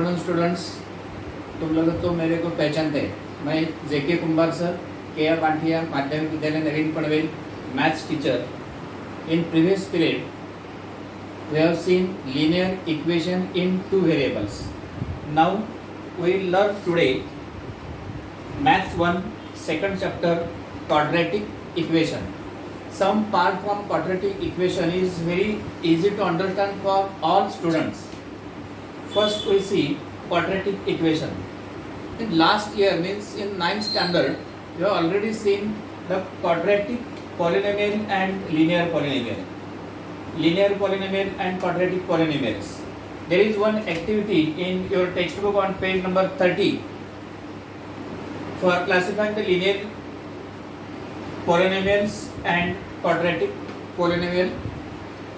Students, तुम लोग तो मेरे को पहचानते हैं। मैं जेके कुंभार सर, के आर पांठिया माध्यमिक विद्यालय Navin Panvel, maths teacher. In previous period, we have seen linear equation in two variables. Now we will learn today Maths 1 second chapter quadratic equation. Some part from quadratic equation is very easy to understand for all students. First we see quadratic equation. In last year, means in 9th standard, you have already seen the quadratic polynomial and linear polynomial. Linear polynomial and quadratic polynomials. There is one activity in your textbook on page number 30 for classifying the linear polynomials and quadratic polynomial.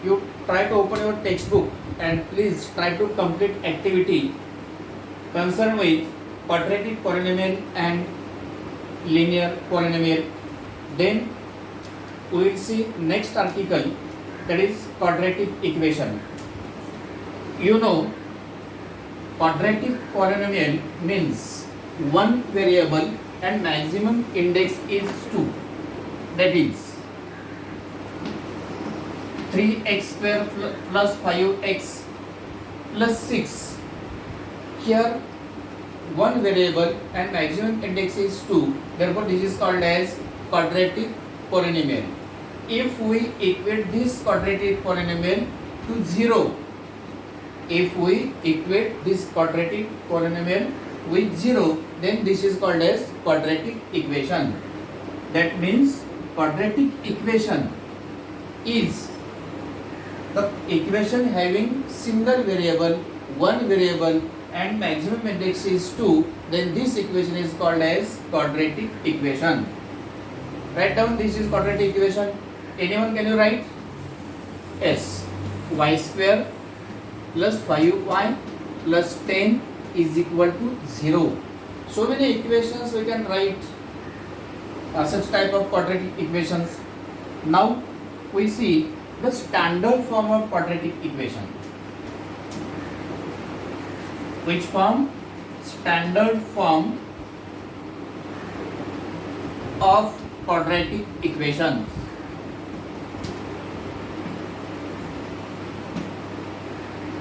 You try to open your textbook and please try to complete activity concerned with quadratic polynomial and linear polynomial. Then we will see next article, that is quadratic equation. You know, quadratic polynomial means one variable and maximum index is 2. That is 3x square plus 5x plus 6. Here one variable and maximum index is 2. Therefore this is called as quadratic polynomial. If we equate this quadratic polynomial to 0, if we equate this quadratic polynomial with 0, then this is called as quadratic equation. That means quadratic equation is the equation having single variable, one variable and maximum index is 2, then this equation is called as quadratic equation. Write down, this is quadratic equation. Anyone, can you write? Yes. Y square plus 5y plus 10 is equal to 0. So many equations we can write, such type of quadratic equations. Now we see the standard form of quadratic equation. Which form? Standard form of quadratic equations.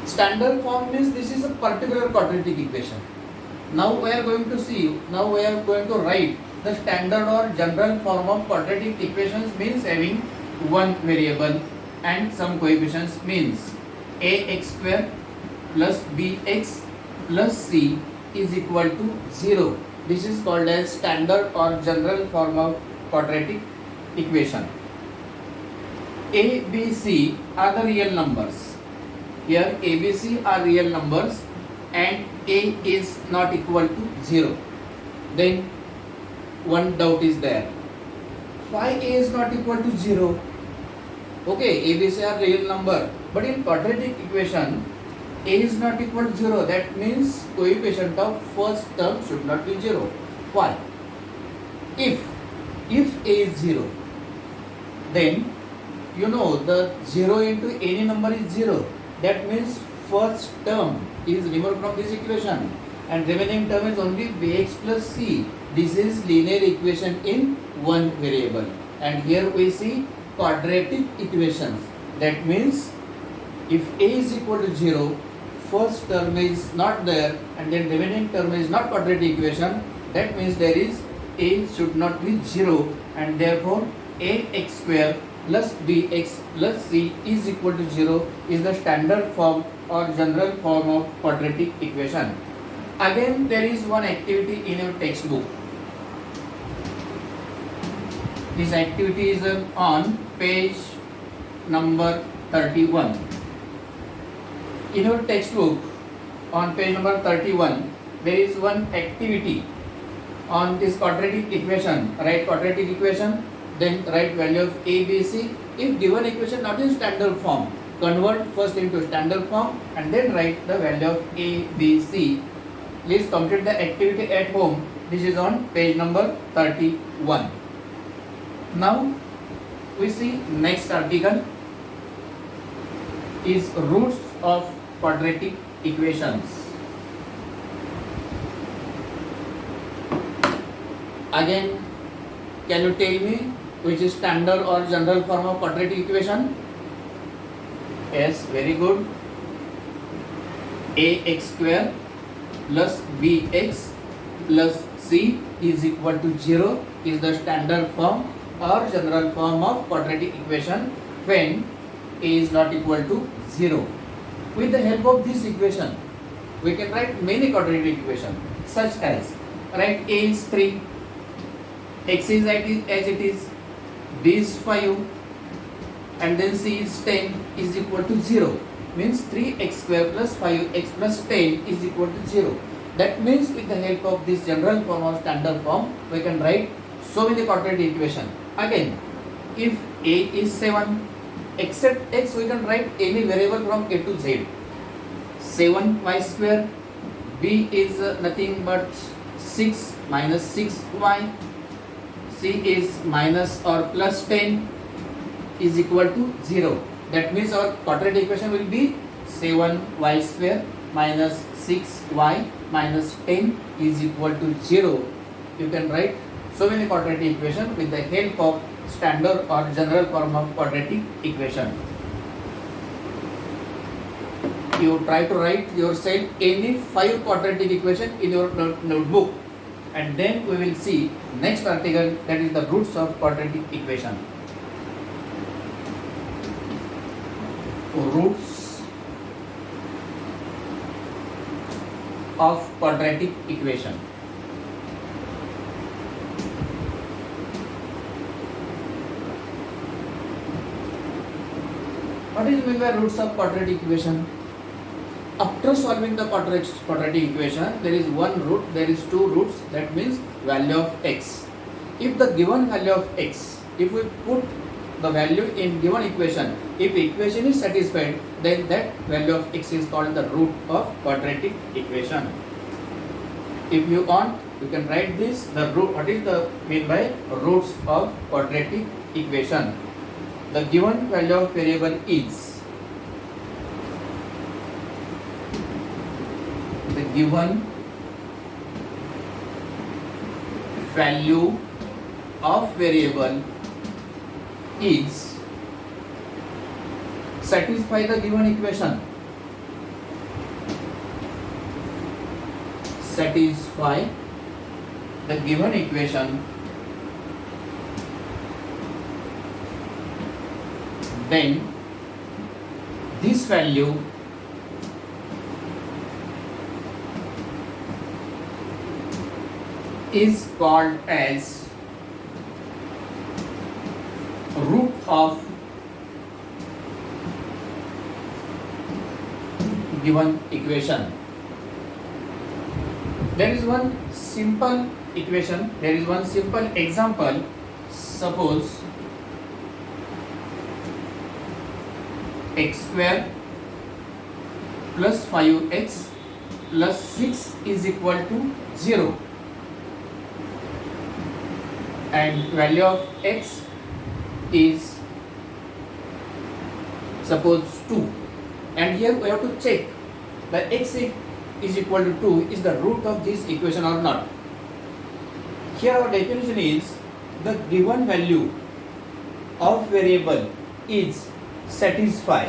Standard form means this is a particular quadratic equation. Now we are going to see, now we are going to write the standard or general form of quadratic equations, means having one variable and some coefficients, means ax square plus bx plus c is equal to 0. This is called as standard or general form of quadratic equation. A, B, C are the real numbers. Here A, B, C are real numbers and A is not equal to 0. Then one doubt is there. Why A is not equal to 0? Okay, A, B, C are real number, but in quadratic equation A is not equal to 0. That means coefficient of first term should not be 0. Why? If A is 0, then you know the 0 into any number is 0. That means first term is removed from this equation and remaining term is only bx plus c. This is linear equation in one variable. And here we see quadratic equations. That means if A is equal to 0, first term is not there and then remaining term is not quadratic equation, that means there is A should not be 0 and therefore ax square plus bx plus c is equal to 0 is the standard form or general form of quadratic equation. Again, there is one activity in your textbook. This activity is on page number 31. In your textbook on page number 31, there is one activity on this quadratic equation. Write quadratic equation, then write value of a, b, c. If given equation not in standard form, convert first into standard form and then write the value of a, b, c. Please complete the activity at home. This is on page number 31. Now we see next article is roots of quadratic equations. Again, can you tell me which is standard or general form of quadratic equation? Yes, very good. Ax square plus bx plus c is equal to 0 is the standard form or general form of quadratic equation when a is not equal to 0. With the help of this equation, we can write many quadratic equations such as write a is 3, x is as it is, b is 5, and then c is 10 is equal to 0. Means 3x square plus 5x plus 10 is equal to 0. That means with the help of this general form or standard form, we can write so many quadratic equation. Again, if a is 7, except x we can write any variable from a to z. 7y square, b is nothing but 6 minus 6y, c is minus or plus 10 is equal to 0. That means our quadratic equation will be 7y square minus 6y minus 10 is equal to 0. You can write so many quadratic equations with the help of standard or general form of quadratic equation. You try to write yourself any 5 quadratic equation in your notebook, and then we will see next article, that is the roots of quadratic equation. Roots of quadratic equation. What is meant by roots of quadratic equation? After solving the quadratic equation, there is one root, there is two roots, that means value of x. If the given value of x, if we put the value in given equation, if equation is satisfied, then that value of x is called the root of quadratic equation. If you want, you can write this, the root, what is the mean by roots of quadratic equation? The given value of variable is, the given value of variable is satisfy the given equation, satisfy the given equation, then this value is called as root of given equation. There is one simple equation, there is one simple example. Suppose x square plus 5x plus 6 is equal to 0, and value of x is suppose 2, and here we have to check the x is equal to 2 is the root of this equation or not. Here our definition is the given value of variable is satisfy,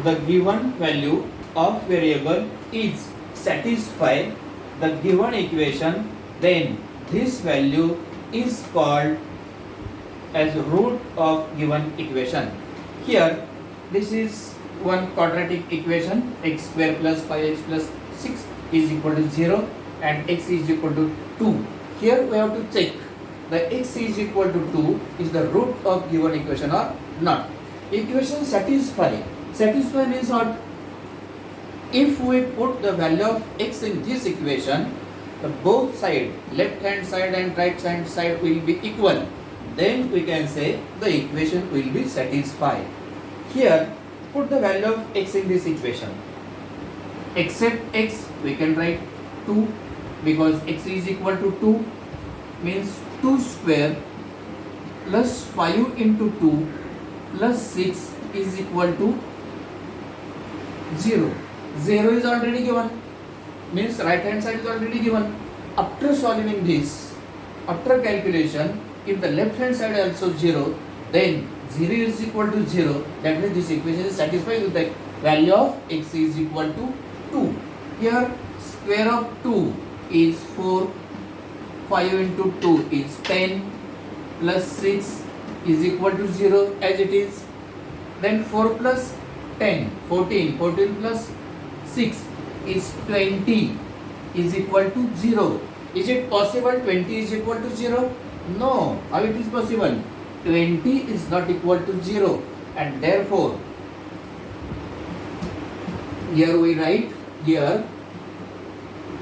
the given value of variable is satisfy the given equation, then this value is called as root of given equation. Here this is one quadratic equation, x square plus 5x plus 6 is equal to 0 and x is equal to 2. Here we have to check the x is equal to 2 is the root of given equation or not. Equation satisfy means what? If we put the value of x in this equation, the both side, left hand side and right hand side will be equal, then we can say the equation will be satisfied. Here put the value of x in this equation, except x we can write 2 because x is equal to 2, means 2 square plus 5 into 2 plus 6 is equal to 0. 0 is already given, means right hand side is already given. After solving this, after calculation, if the left hand side also 0, then 0 is equal to 0. That means this equation is satisfied with the value of x is equal to 2. Here square of 2 is 4, 5 into 2 is 10, plus 6 is equal to 0 as it is. Then 4 plus 10, 14, 14 plus 6 is 20 is equal to 0. Is it possible 20 is equal to 0? No. How it is possible? 20 is not equal to 0, and therefore here we write here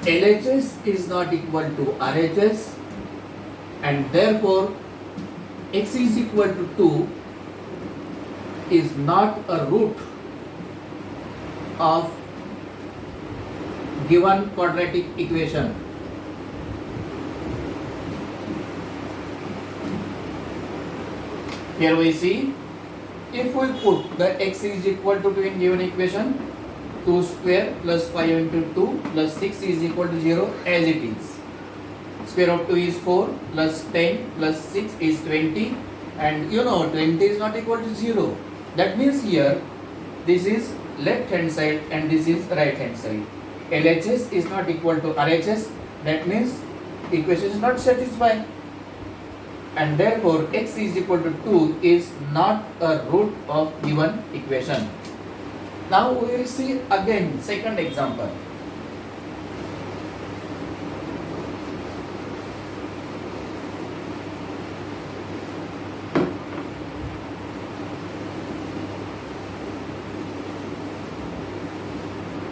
LHS is not equal to RHS, and therefore x is equal to 2 is not a root of given quadratic equation. Here we see, if we put the x is equal to 2 in given equation, 2 square plus 5 into 2 plus 6 is equal to 0 as it is. Square of 2 is 4 plus 10 plus 6 is 20, and 20 is not equal to 0. That means here this is left hand side and this is right hand side. LHS is not equal to RHS, that means equation is not satisfied, and therefore x is equal to 2 is not a root of given equation. Now we will see again second example.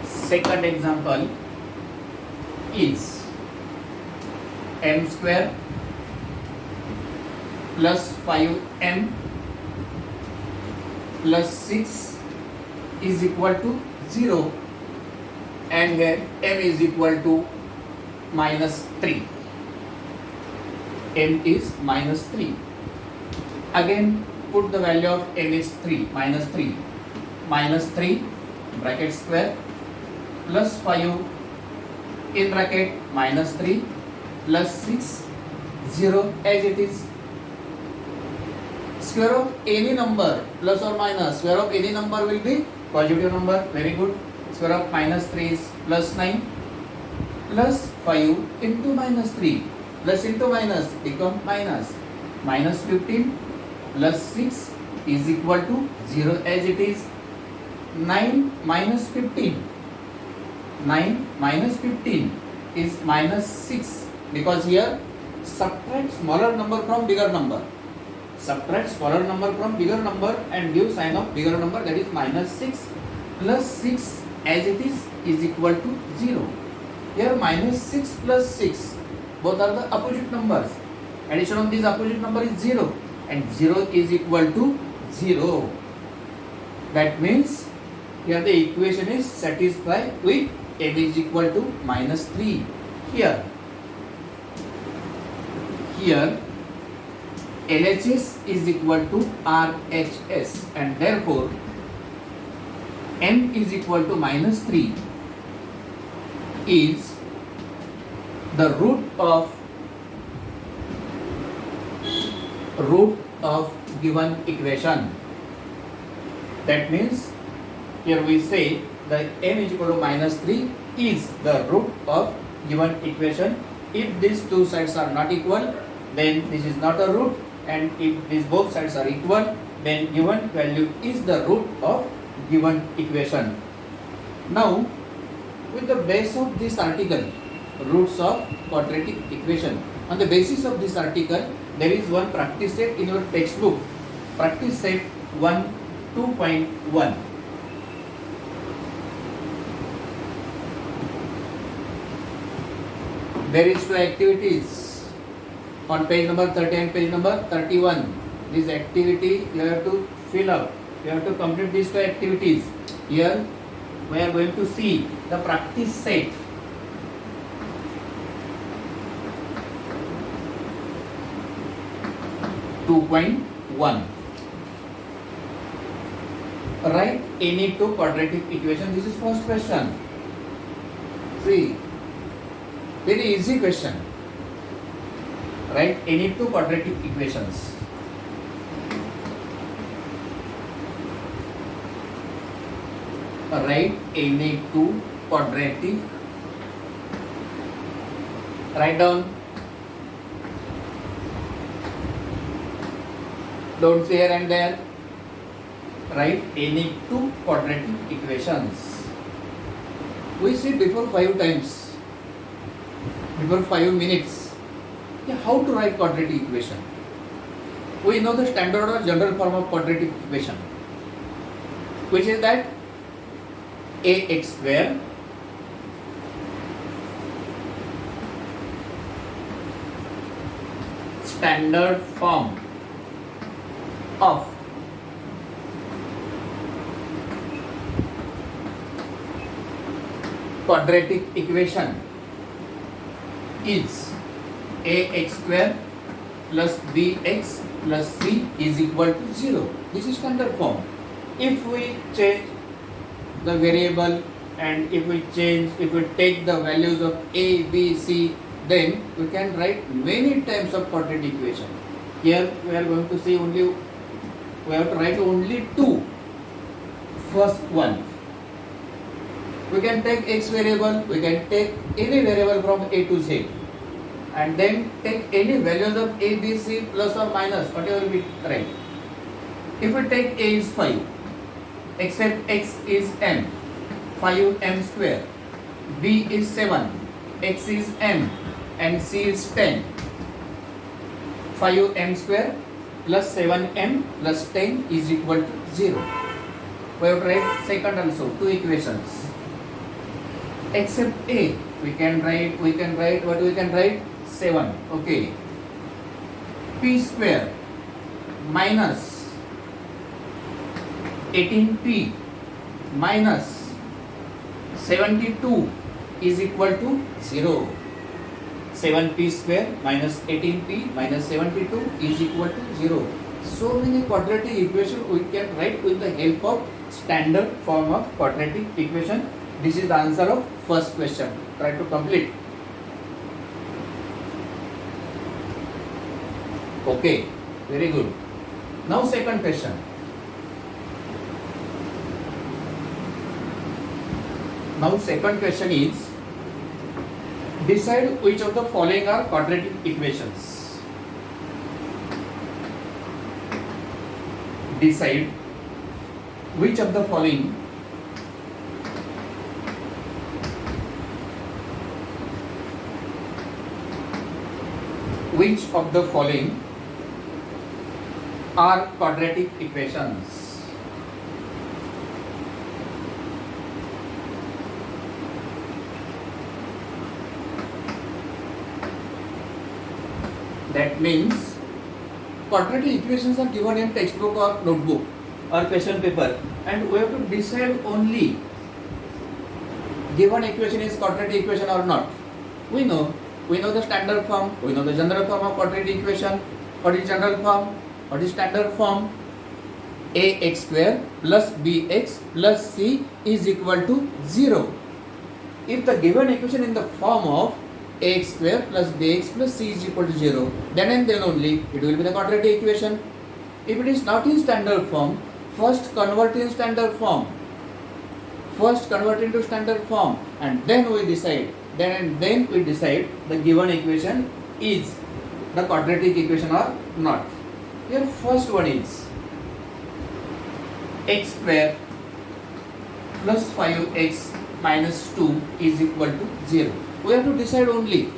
Second example is m square plus 5m plus 6 is equal to 0, and here m is equal to minus 3. M is minus 3. Again put the value of m is 3, minus 3. Minus 3 bracket square plus 5 in bracket minus 3 plus 6, 0 as it is. Square of any number plus or minus, square of any number will be positive number, very good. Square of minus 3 is plus 9 plus 5 into minus 3, plus into minus become minus, minus 15 plus 6 is equal to 0 as it is. 9 minus 15, 9 minus 15 is minus 6, because here subtract smaller number from bigger number. Subtract smaller number from bigger number and give sign of bigger number, that is minus 6 plus 6 as it is equal to 0. Here minus 6 plus 6 both are the opposite numbers. Addition of these opposite number is 0, and 0 is equal to 0. That means here the equation is satisfied with m is equal to minus 3. Here LHS is equal to RHS, and therefore m is equal to minus 3 is the root of given equation. That means here we say that m is equal to minus 3 is the root of given equation. If these two sides are not equal, then this is not a root, and if these both sides are equal, then given value is the root of given equation. Now, with the base of this article, roots of quadratic equation, on the basis of this article, there is one practice set in your textbook, practice set 2.1. There is two activities on page number 30 and page number 31. This activity you have to fill up. You have to complete these two activities. Here we are going to see the practice set. (2.1). Write any two quadratic equation. This is first question. See, Very easy question. Write any two quadratic equations. Write any two quadratic. Write down. Don't say here and there. Write any two quadratic equations. We see before 5 times, before 5 minutes. Yeah, how to write quadratic equation? We know the standard or general form of quadratic equation, which is that ax square standard form of quadratic equation is ax square plus bx plus c is equal to 0. This is standard form. If we change the variable and if we take the values of a, b, c, then we can write many types of quadratic equation. Here we are going to see we have to write only two. First one, we can take x variable, we can take any variable from a to z, and then take any values of a, b, c plus or minus, whatever we write. If we take a is 5, except x is m, 5m square, b is 7, x is m, and c is 10. 5m square plus 7m plus 10 is equal to 0. We have to write second also, two equations. Except a, we can write 7. Okay. P square minus 18p minus 72 is equal to 0. 7p square minus 18p minus 72 is equal to 0. So many quadratic equations we can write with the help of standard form of quadratic equation. This is the answer of first question. Try to complete. Okay, very good. Now second question. Now second question is, decide which of the following are quadratic equations. Decide which of the following are quadratic equations. That means quadratic equations are given in textbook or notebook or question paper, and we have to decide only given equation is quadratic equation or not. We know the standard form, we know the general form of quadratic equation. What is general form? What is standard form? Ax square plus bx plus c is equal to 0. If the given equation in the form of ax square plus bx plus c is equal to 0, then and then only it will be the quadratic equation. If it is not in standard form, first convert in standard form. First convert into standard form, and then we decide. Then we decide the given equation is the quadratic equation or not. Here first one is x square plus 5x minus 2 is equal to 0. We have to decide only.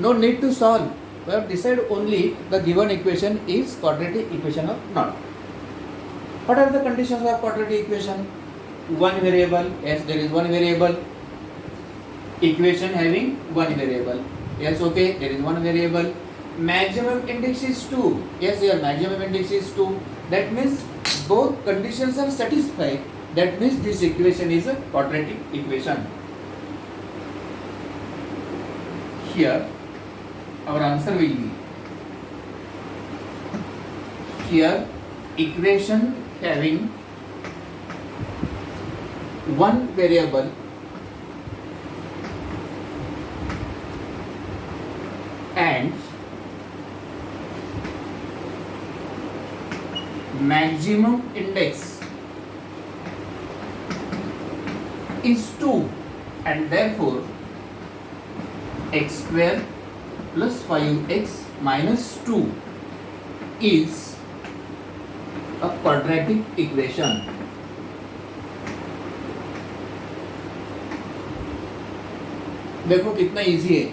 No need to solve. We have to decide only the given equation is quadratic equation or not. What are the conditions of quadratic equation? One variable. Yes, there is one variable. Equation having one variable. Yes, okay, there is one variable. Maximum index is 2. Yes, your maximum index is 2. That means both conditions are satisfied. That means this equation is a quadratic equation. Here our answer will be, here equation having one variable and maximum index is 2 and therefore x square plus 5x minus 2 is a quadratic equation. देखो कितना easy है,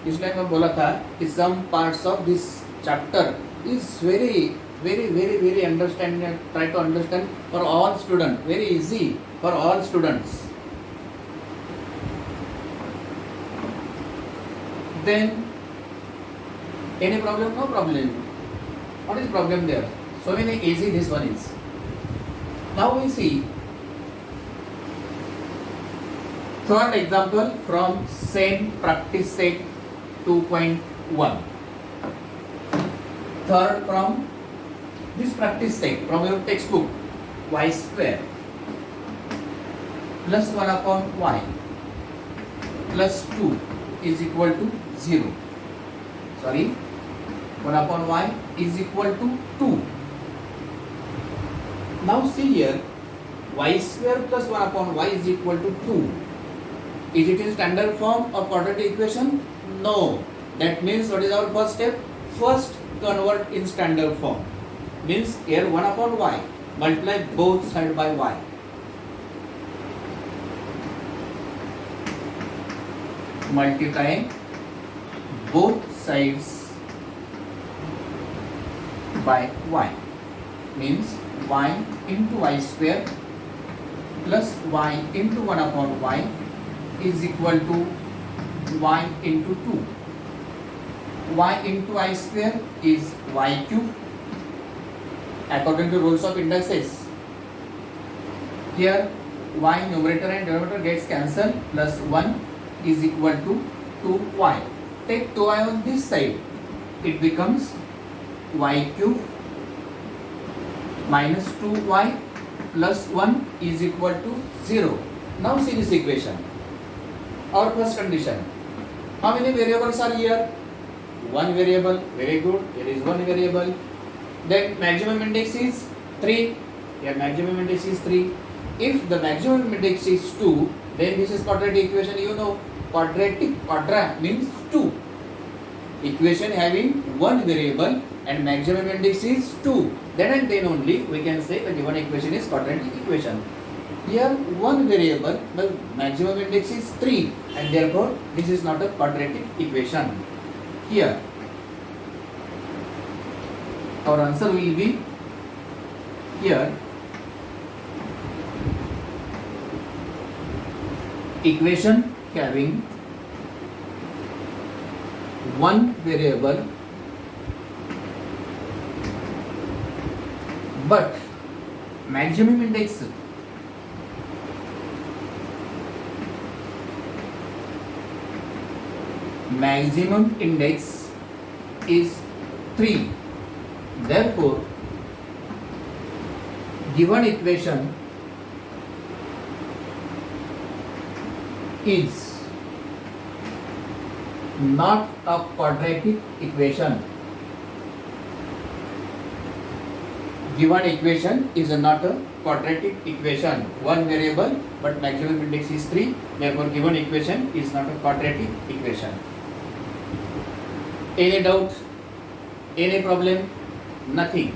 इसलिए मैं बोला था कि some parts of this chapter is very understand, try to understand for all students, very easy for all students. Then any problem? No problem. What is problem there? So many easy this one is. Now we see third example from same practice set 2.1. Third from this practice set from your textbook, y square plus 1 upon y plus 2 is equal to 0. Sorry, 1 upon y is equal to 2. Now see here, y square plus 1 upon y is equal to 2. Is it in standard form of quadratic equation? No. That means what is our first step? First convert in standard form. Means here 1 upon y, multiply both sides by y. Multiplying both sides by y means y into y square plus y into 1 upon y is equal to y into 2. Y into y square is y cube according to rules of indices. Here y numerator and denominator gets cancelled, plus 1 is equal to 2y. Take 2y on this side, it becomes y cube minus 2y plus 1 is equal to 0. Now see this equation. Our first condition, how many variables are here? One variable. Very good, here is one variable. Then maximum index is 3. Here maximum index is 3. If the maximum index is 2, then this is quadratic equation. You know, quadra means 2. Equation having one variable and maximum index is 2. Then and then only we can say the given equation is quadratic equation. Here one variable, the maximum index is 3 and therefore this is not a quadratic equation. Here our answer will be here equation having one variable but maximum index is 3. Therefore, given equation is not a quadratic equation. Given equation is not a quadratic equation. One variable but maximum index is 3. Therefore, given equation is not a quadratic equation. Any doubt? Any problem? Nothing.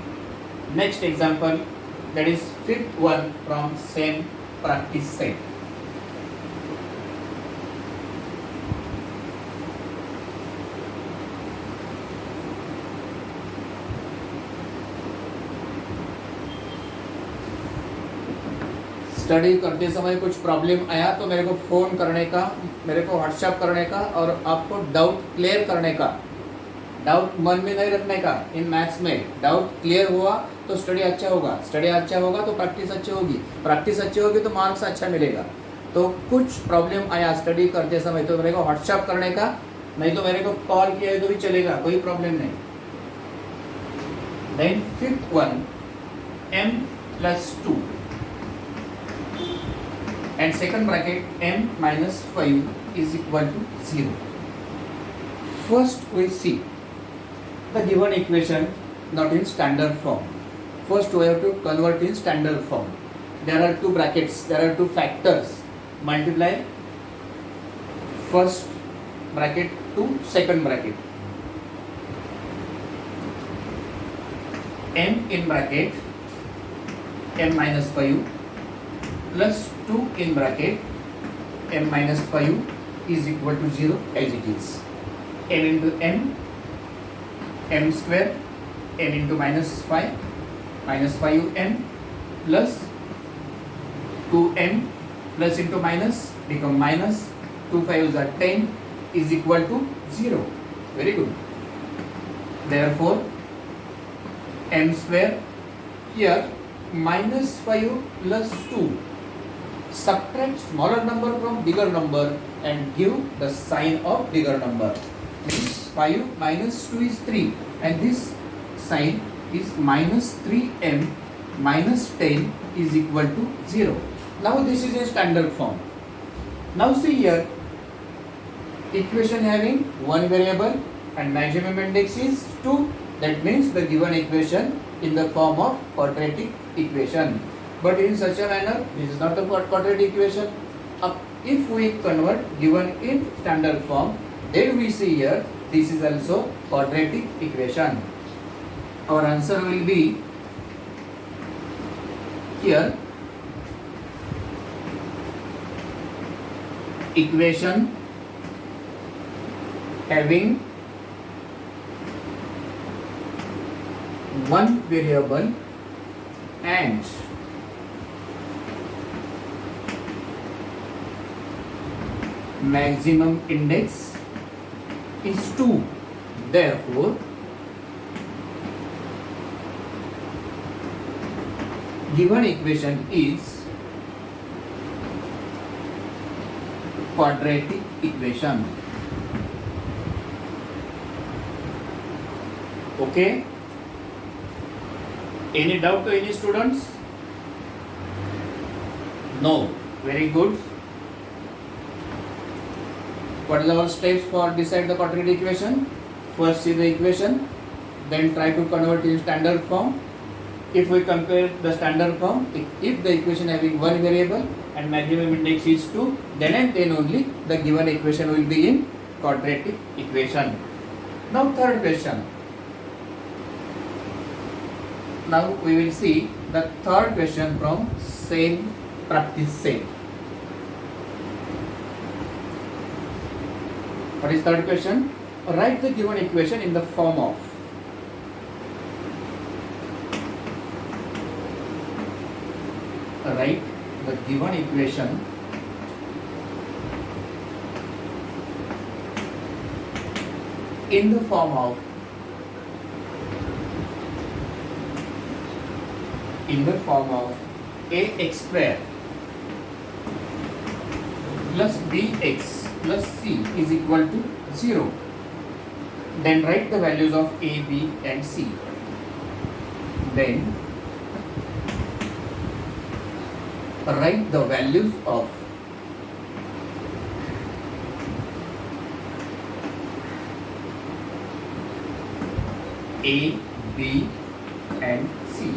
Next example, that is fifth one from same practice set. Study करते समय कुछ problem आया तो मेरे को phone करने का, मेरे को व्हाट्सएप करने का और आपको डाउट क्लियर करने का, डाउट मन में नहीं रखने का। इन मैथ्स में डाउट क्लियर हुआ तो स्टडी अच्छा होगा, स्टडी अच्छा होगा तो प्रैक्टिस अच्छी होगी, प्रैक्टिस अच्छी होगी तो मार्क्स अच्छा मिलेगा। तो कुछ प्रॉब्लम आया स्टडी करते समय तो मेरे को व्हाट्सएप करने का, नहीं तो मेरे को कॉल किया तो भी चलेगा, कोई प्रॉब्लम नहीं। Then fifth one m plus 2 and second bracket m minus 5 is equal to 0. First we see the given equation not in standard form. First we have to convert in standard form. There are two brackets, there are two factors. Multiply first bracket to second bracket. M in bracket m minus 5 plus 2 in bracket m minus 5 is equal to 0 as it is. M into m square, m into minus 5 5m plus 2m plus into minus become minus 2 5s are 10 is equal to 0. Very good. Therefore m square here minus 5 plus 2, subtract smaller number from bigger number and give the sign of bigger number. Means 5 minus 2 is 3 and this sign is minus 3m minus 10 is equal to 0. Now this is a standard form. Now see here, equation having one variable and maximum index is 2. That means the given equation in the form of quadratic equation. But in such a manner, this is not a quadratic equation. If we convert given in standard form, then we see here this is also quadratic equation. Our answer will be here equation having one variable and maximum index is 2. Therefore, given equation is quadratic equation. Okay? Any doubt to any students? No. Very good. What is our steps for decide the quadratic equation? First see the equation, then try to convert in standard form. If we compare the standard form, if the equation having one variable and maximum index is 2, then and then only the given equation will be in quadratic equation. Now third question. Now we will see the third question from same practice set. What is third question? Write the given equation in the form of write the given equation in the form of ax square plus bx plus c is equal to 0. Then write the values of a, b and c. Then write the values of a, b and c.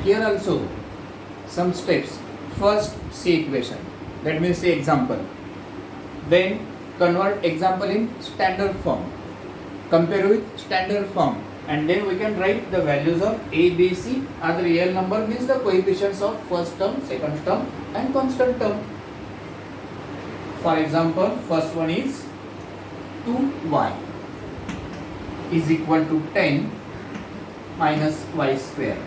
Here also some steps. First see equation, that means see example. Then convert example in standard form, compare with standard form, and then we can write the values of a, b, c are the real number, means the coefficients of first term, second term and constant term. For example, first one is 2y is equal to 10 minus y square.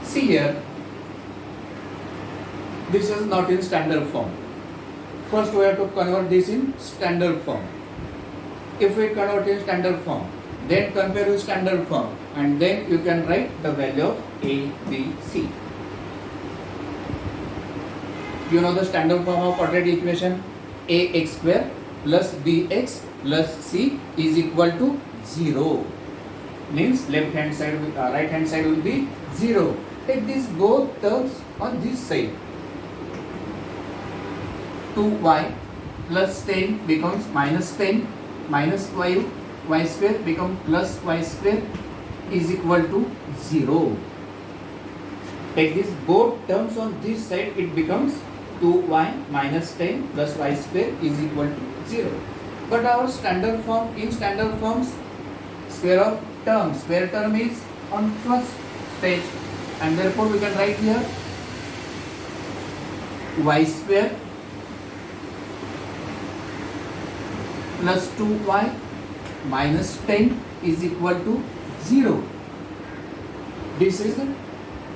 See here, this is not in standard form. First we have to convert this in standard form. If we convert in standard form, then compare with standard form, and then you can write the value of a, b, c. You know the standard form of quadratic equation, ax square plus bx plus c is equal to 0. Means left hand side, right hand side will be 0. Take these both terms on this side. 2y plus 10 becomes minus 10, minus 5 y square become plus y square is equal to 0. Take this both terms on this side, it becomes 2y minus 10 plus y square is equal to 0. But our standard form, in standard forms, square term is on first stage, and therefore we can write here y square plus 2y minus 10 is equal to 0. This is the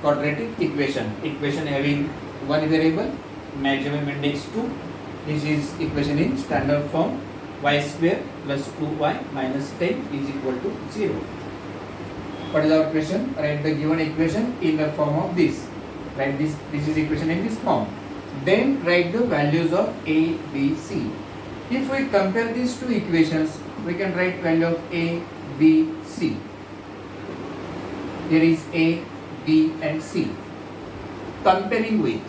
quadratic equation having one variable, maximum index 2. This is equation in standard form, y square plus 2y minus 10 is equal to 0. What is our question? Write the given equation in the form of this. Write this is equation in this form. Then write the values of a, b, c. If we compare these two equations, we can write value of a, b, c. There is a, b and c. Comparing with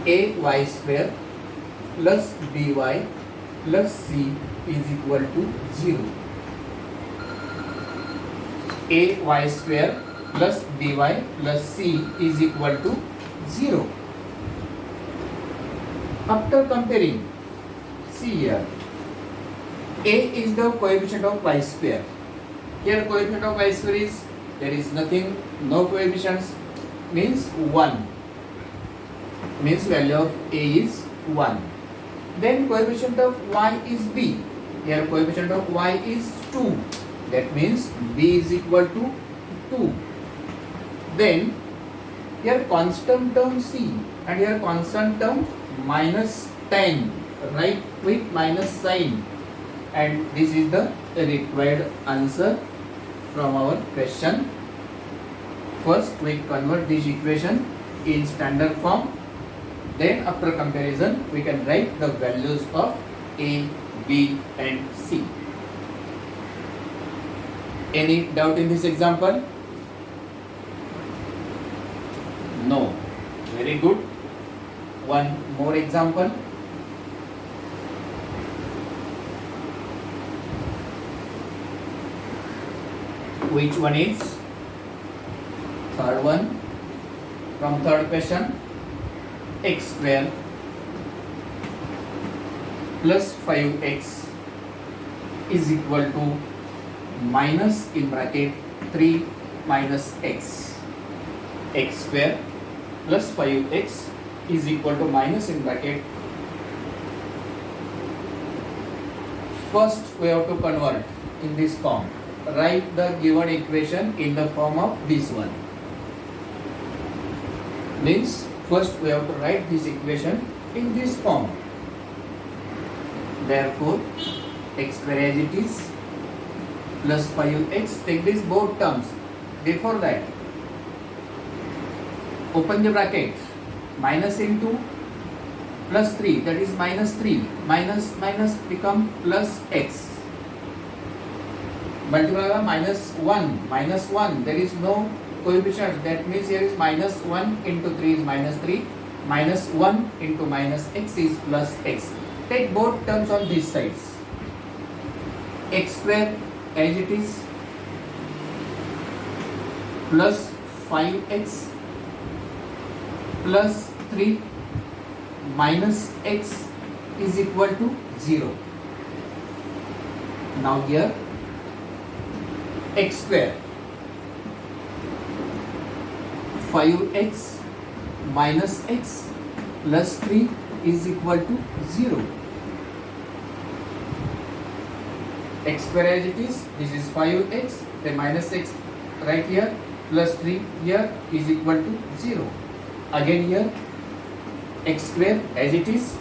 ay square plus by plus c is equal to 0. Ay square plus by plus c is equal to 0. After comparing, see here, a is the coefficient of y square. Here coefficient of y square is, there is nothing, no coefficients, means 1. Means value of a is 1. Then coefficient of y is b. Here coefficient of y is 2. That means b is equal to 2. Then here constant term c and here constant term minus 10. Write with minus sign. And this is the required answer from our question. First we convert this equation in standard form. Then after comparison we can write the values of a, b and c. Any doubt in this example? No. Very good. One more example. Which one is? Third one. From third question, x square plus 5x is equal to minus in bracket 3 minus x. X square plus 5x is equal to minus in bracket. First we have to convert in this form. Write the given equation in the form of this one. Means first we have to write this equation in this form. Therefore x square as it is plus 5x, take these both terms. Before that, open the bracket, minus into plus 3, that is minus 3, minus become plus x. Multiply by minus 1, there is no coefficient, that means here is minus 1 into 3 is minus 3, minus 1 into minus x is plus x. Take both terms on these sides. X square as it is plus 5x plus 3 minus x is equal to 0. Now here x square 5x minus x plus 3 is equal to 0. X square as it is, this is 5x, then minus x right here, plus 3 here is equal to 0. Again here, x square as it is,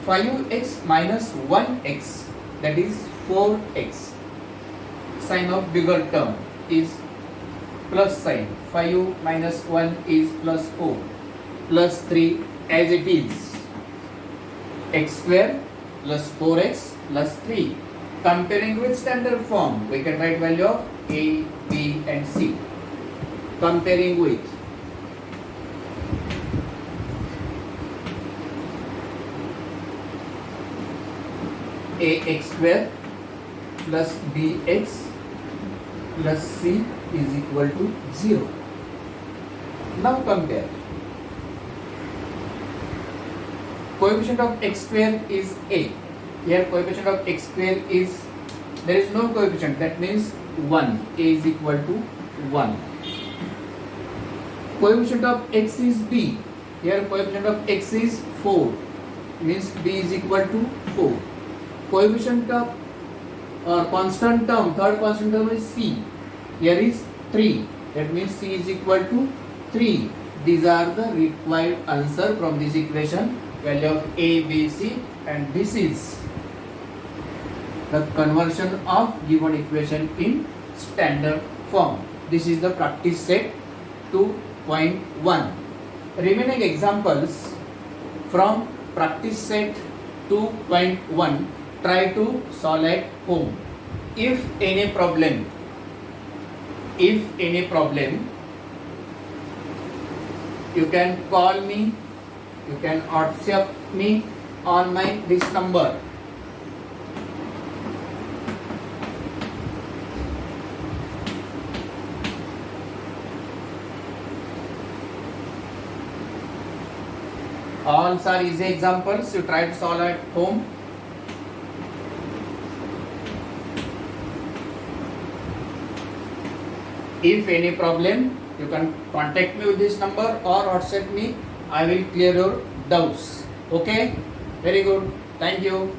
5x minus 1x, that is 4x. Sign of bigger term is plus sign. 5 minus 1 is plus 4. Plus 3 as it is. X square plus 4x plus 3. Comparing with standard form, we can write value of A, B and C. Comparing with ax square plus bx plus c is equal to 0. Now compare. Coefficient of x square is a. Here coefficient of x square is, there is no coefficient, that means 1. A is equal to 1. Coefficient of x is b. Here coefficient of x is 4, means b is equal to 4. Coefficient of constant term, third constant term is c. Here is 3, that means c is equal to 3. These are the required answer from this equation, value of a, b, c, and this is the conversion of given equation in standard form. This is the practice set 2.1. Remaining examples from practice set 2.1, try to solve at home. If any problem, you can call me, you can WhatsApp me on this number. All are easy examples, you try to solve at home. If any problem, you can contact me with this number or WhatsApp me. I will clear your doubts. Okay? Very good. Thank you.